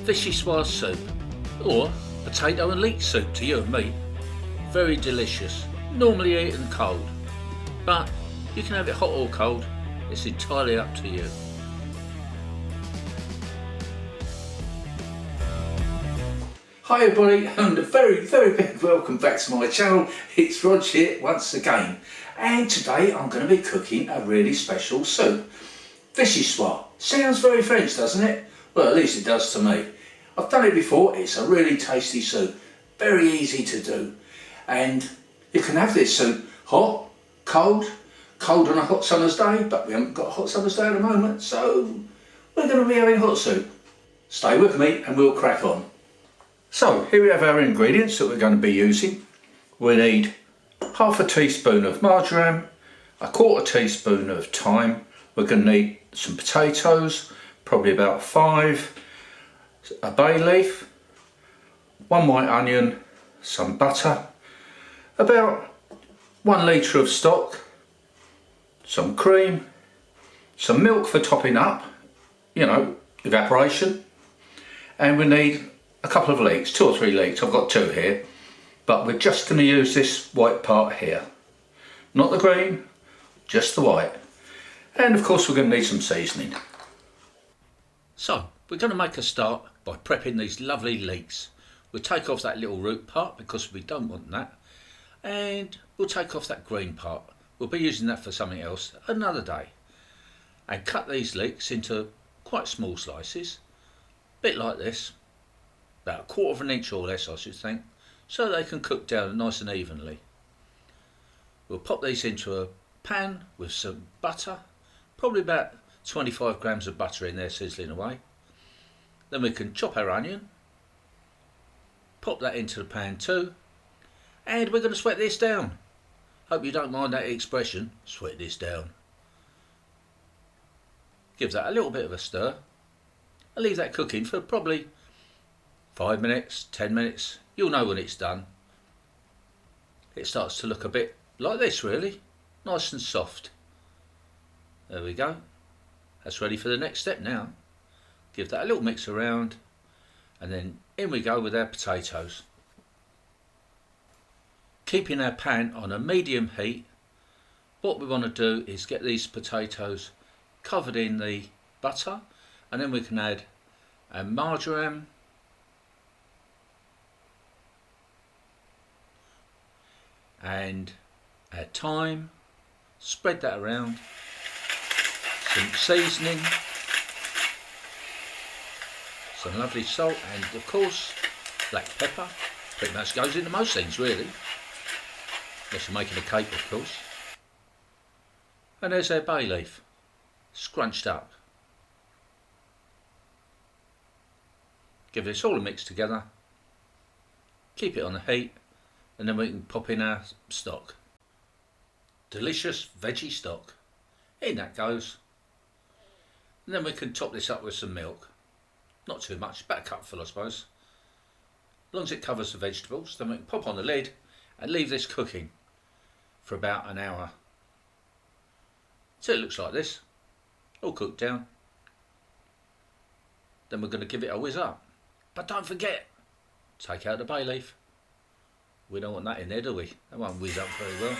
Vichyssoise soup, or potato and leek soup to you and me. Very delicious, normally eaten cold, but you can have it hot or cold, it's entirely up to you. Hi everybody, and a very big welcome back to my channel. It's Rog here once again, and today I'm going to be cooking a really special soup. Vichyssoise. Sounds very French, doesn't it? Well, at least it does to me. I've done it before, it's a really tasty soup, very easy to do, and you can have this soup hot, cold on a hot summer's day, but we haven't got a hot summer's day at the moment, so we're going to be having hot soup. Stay with me and we'll crack on. So here we have our ingredients that we're going to be using. We need half a teaspoon of marjoram, a quarter teaspoon of thyme. We're going to need some potatoes, probably about 5, a bay leaf, 1 white onion, some butter, about 1 litre of stock, some cream, some milk for topping up, you know, evaporation, and we need a couple of leeks, 2 or 3 leeks. I've got 2 here, but we're just going to use this white part here, not the green, just the white. And of course we're going to need some seasoning. So we're going to make a start by prepping these lovely leeks. We'll take off that little root part because we don't want that, and we'll take off that green part. We'll be using that for something else another day. And cut these leeks into quite small slices, a bit like this, about 1/4 of an inch or less I should think, so they can cook down nice and evenly. We'll pop these into a pan with some butter, probably about 25 grams of butter in there sizzling away. Then we can chop our onion, pop that into the pan too, and we're going to sweat this down. Hope you don't mind that expression, sweat this down. Give that a little bit of a stir and leave that cooking for probably 5 minutes, 10 minutes, you'll know when it's done. It starts to look a bit like this really, nice and soft. There we go, that's ready for the next step now. Give that a little mix around, and then in we go with our potatoes. Keeping our pan on a medium heat, what we want to do is get these potatoes covered in the butter, and then we can add our marjoram, and our thyme, spread that around, some seasoning, some lovely salt, and of course black pepper. Pretty much goes into most things really, unless you're making a cake of course. And there's our bay leaf, scrunched up. Give this all a mix together, keep it on the heat, and then we can pop in our stock. Delicious veggie stock, in that goes. And then we can top this up with some milk, not too much, about a cupful I suppose. As long as it covers the vegetables, then we can pop on the lid and leave this cooking for about an hour. So it looks like this, all cooked down. Then we're going to give it a whiz up, but don't forget, take out the bay leaf. We don't want that in there, do we? That won't whiz up very well.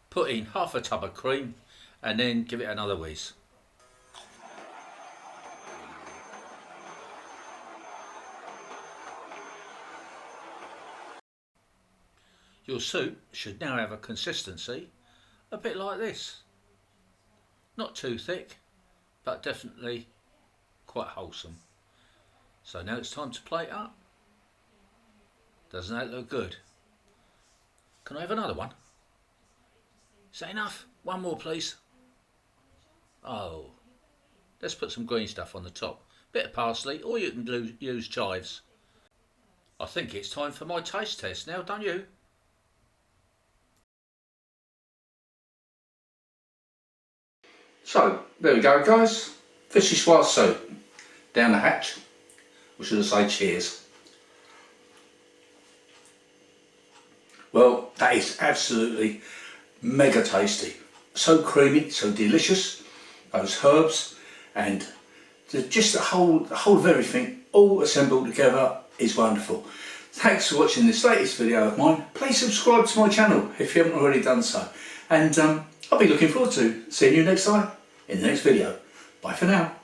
Put in half a tub of cream and then give it another whiz. Your soup should now have a consistency a bit like this. Not too thick, but definitely quite wholesome. So now it's time to plate up. Doesn't that look good? Can I have another one? Is that enough? One more please. Oh, let's put some green stuff on the top. Bit of parsley, or you can use chives. I think it's time for my taste test now, don't you? So there we go guys, Vichyssoise soup down the hatch, or should I say cheers. Well, that is absolutely mega tasty. So creamy, so delicious. Those herbs and just the whole of everything all assembled together is wonderful. Thanks for watching this latest video of mine. Please subscribe to my channel if you haven't already done so. And I'll be looking forward to seeing you next time in the next video. Bye for now.